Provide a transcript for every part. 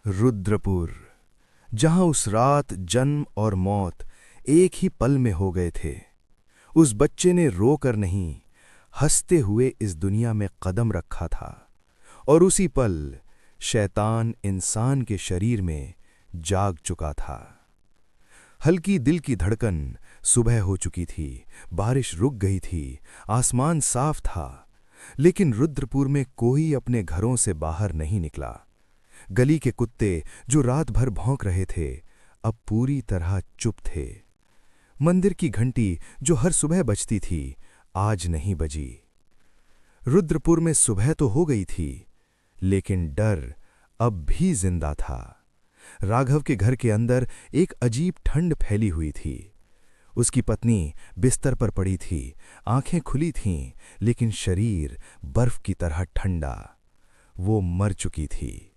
रुद्रपुर, जहां उस रात जन्म और मौत एक ही पल में हो गए थे। उस बच्चे ने रोकर नहीं, हंसते हुए इस दुनिया में कदम रखा था, और उसी पल शैतान इंसान के शरीर में जाग चुका था। हल्की दिल की धड़कन, सुबह हो चुकी थी, बारिश रुक गई थी, आसमान साफ था, लेकिन रुद्रपुर में कोई अपने घरों से बाहर नहीं निकला। गली के कुत्ते जो रात भर भौंक रहे थे, अब पूरी तरह चुप थे। मंदिर की घंटी जो हर सुबह बजती थी, आज नहीं बजी। रुद्रपुर में सुबह तो हो गई थी, लेकिन डर अब भी जिंदा था। राघव के घर के अंदर एक अजीब ठंड फैली हुई थी। उसकी पत्नी बिस्तर पर पड़ी थी, आंखें खुली थीं, लेकिन शरीर बर्फ की तरह ठंडा। वो मर चुकी थी,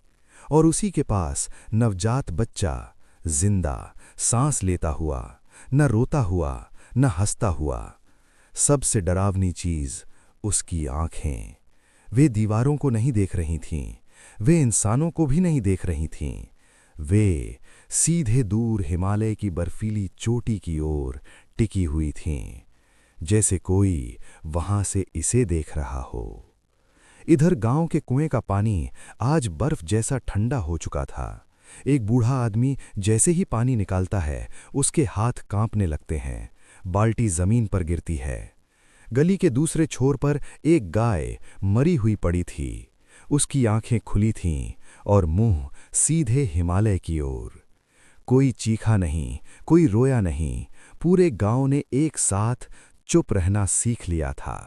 और उसी के पास नवजात बच्चा, जिंदा, सांस लेता हुआ, न रोता हुआ, न हंसता हुआ। सबसे डरावनी चीज उसकी आंखें। वे दीवारों को नहीं देख रही थीं, वे इंसानों को भी नहीं देख रही थीं। वे सीधे दूर हिमालय की बर्फीली चोटी की ओर टिकी हुई थीं, जैसे कोई वहां से इसे देख रहा हो। इधर गांव के कुएं का पानी आज बर्फ जैसा ठंडा हो चुका था। एक बूढ़ा आदमी जैसे ही पानी निकालता है, उसके हाथ कांपने लगते हैं। बाल्टी जमीन पर गिरती है। गली के दूसरे छोर पर एक गाय मरी हुई पड़ी थी। उसकी आंखें खुली थीं और मुंह सीधे हिमालय की ओर। कोई चीखा नहीं, कोई रोया नहीं, पूरे गांव ने एक साथ चुप रहना सीख लिया था।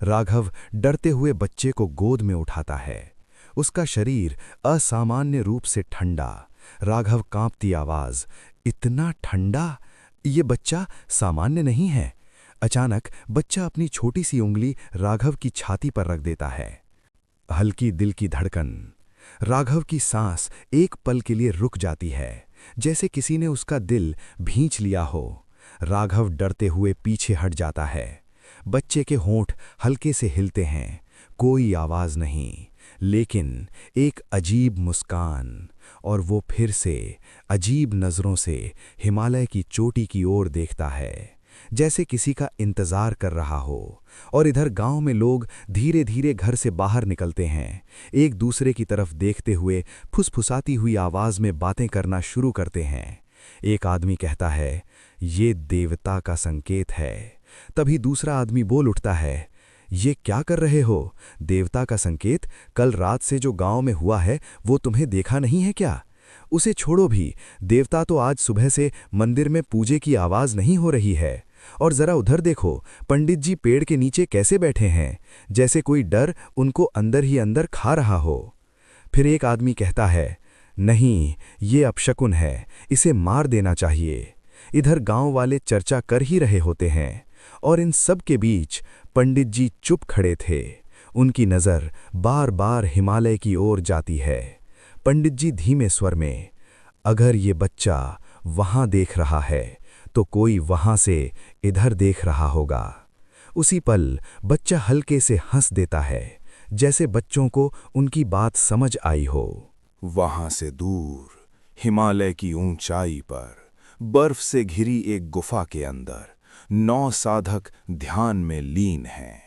राघव डरते हुए बच्चे को गोद में उठाता है। उसका शरीर असामान्य रूप से ठंडा। राघव कांपती आवाज, इतना ठंडा? ये बच्चा सामान्य नहीं है। अचानक बच्चा अपनी छोटी सी उंगली राघव की छाती पर रख देता है। हल्की दिल की धड़कन। राघव की सांस एक पल के लिए रुक जाती है, जैसे किसी ने उसका दिल भींच लिया हो। राघव डरते हुए पीछे हट जाता है। बच्चे के होंठ हल्के से हिलते हैं, कोई आवाज नहीं, लेकिन एक अजीब मुस्कान, और वो फिर से अजीब नजरों से हिमालय की चोटी की ओर देखता है, जैसे किसी का इंतजार कर रहा हो। और इधर गांव में लोग धीरे धीरे घर से बाहर निकलते हैं, एक दूसरे की तरफ देखते हुए फुसफुसाती हुई आवाज में बातें करना शुरू करते हैं। एक आदमी कहता है, ये देवता का संकेत है। तभी दूसरा आदमी बोल उठता है, ये क्या कर रहे हो? देवता का संकेत? कल रात से जो गांव में हुआ है, वो तुम्हें देखा नहीं है क्या? उसे छोड़ो भी, देवता तो आज सुबह से मंदिर में पूजे की आवाज नहीं हो रही है। और जरा उधर देखो, पंडित जी पेड़ के नीचे कैसे बैठे हैं, जैसे कोई डर उनको अंदर ही अंदर खा रहा हो। फिर एक आदमी कहता है, नहीं, ये अपशकुन है, इसे मार देना चाहिए। इधर गांव वाले चर्चा कर ही रहे होते हैं, और इन सब के बीच पंडित जी चुप खड़े थे। उनकी नज़र बार बार हिमालय की ओर जाती है। पंडित जी धीमे स्वर में, अगर ये बच्चा वहां देख रहा है, तो कोई वहां से इधर देख रहा होगा। उसी पल बच्चा हल्के से हंस देता है, जैसे बच्चों को उनकी बात समझ आई हो। वहां से दूर हिमालय की ऊंचाई पर बर्फ से घिरी एक गुफा के अंदर 9 साधक ध्यान में लीन हैं।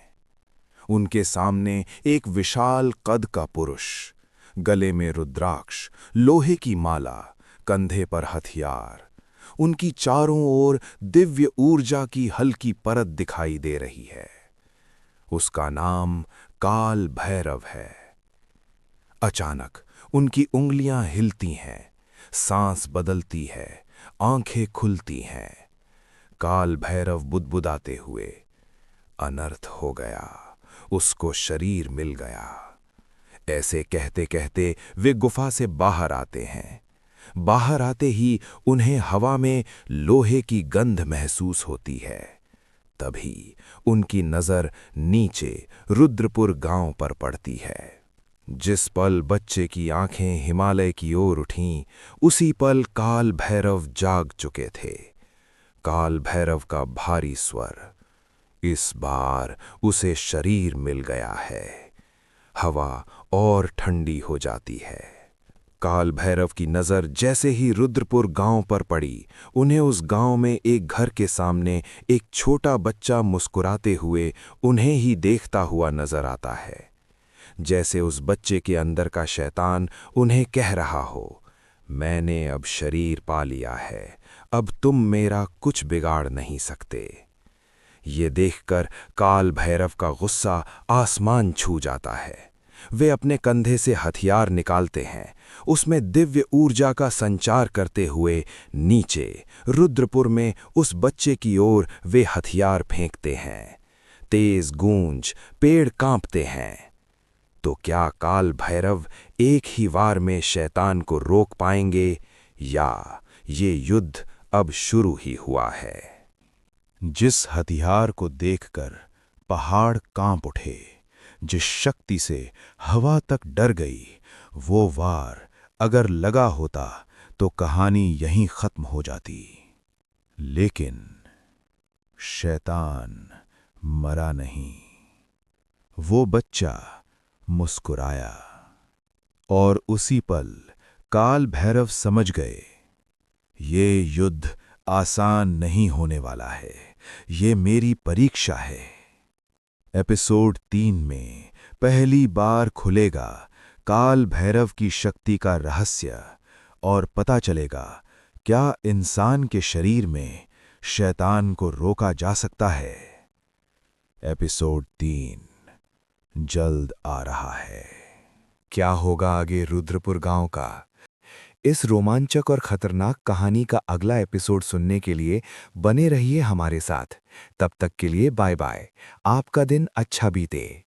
उनके सामने एक विशाल कद का पुरुष, गले में रुद्राक्ष, लोहे की माला, कंधे पर हथियार। उनकी चारों ओर दिव्य ऊर्जा की हल्की परत दिखाई दे रही है। उसका नाम काल भैरव है। अचानक उनकी उंगलियां हिलती हैं, सांस बदलती है, आंखें खुलती हैं। काल भैरव बुदबुदाते हुए, अनर्थ हो गया, उसको शरीर मिल गया। ऐसे कहते कहते वे गुफा से बाहर आते हैं। बाहर आते ही उन्हें हवा में लोहे की गंध महसूस होती है। तभी उनकी नजर नीचे रुद्रपुर गांव पर पड़ती है। जिस पल बच्चे की आंखें हिमालय की ओर उठीं, उसी पल काल भैरव जाग चुके थे। काल भैरव का भारी स्वर, इस बार उसे शरीर मिल गया है। हवा और ठंडी हो जाती है। काल भैरव की नज़र जैसे ही रुद्रपुर गांव पर पड़ी, उन्हें उस गांव में एक घर के सामने एक छोटा बच्चा मुस्कुराते हुए उन्हें ही देखता हुआ नजर आता है। जैसे उस बच्चे के अंदर का शैतान उन्हें कह रहा हो, मैंने अब शरीर पा लिया है, अब तुम मेरा कुछ बिगाड़ नहीं सकते। ये देखकर काल भैरव का गुस्सा आसमान छू जाता है। वे अपने कंधे से हथियार निकालते हैं, उसमें दिव्य ऊर्जा का संचार करते हुए नीचे रुद्रपुर में उस बच्चे की ओर वे हथियार फेंकते हैं। तेज गूंज, पेड़ कांपते हैं। तो क्या काल भैरव एक ही वार में शैतान को रोक पाएंगे, या ये युद्ध अब शुरू ही हुआ है? जिस हथियार को देखकर पहाड़ कांप उठे, जिस शक्ति से हवा तक डर गई, वो वार अगर लगा होता तो कहानी यहीं खत्म हो जाती। लेकिन शैतान मरा नहीं। वो बच्चा मुस्कुराया और उसी पल काल भैरव समझ गए, ये युद्ध आसान नहीं होने वाला है, ये मेरी परीक्षा है। एपिसोड 3 में पहली बार खुलेगा काल भैरव की शक्ति का रहस्य और पता चलेगा क्या इंसान के शरीर में शैतान को रोका जा सकता है। एपिसोड 3 जल्द आ रहा है। क्या होगा आगे रुद्रपुर गांव का? इस रोमांचक और खतरनाक कहानी का अगला एपिसोड सुनने के लिए बने रहिए हमारे साथ। तब तक के लिए बाय बाय। आपका दिन अच्छा बीते।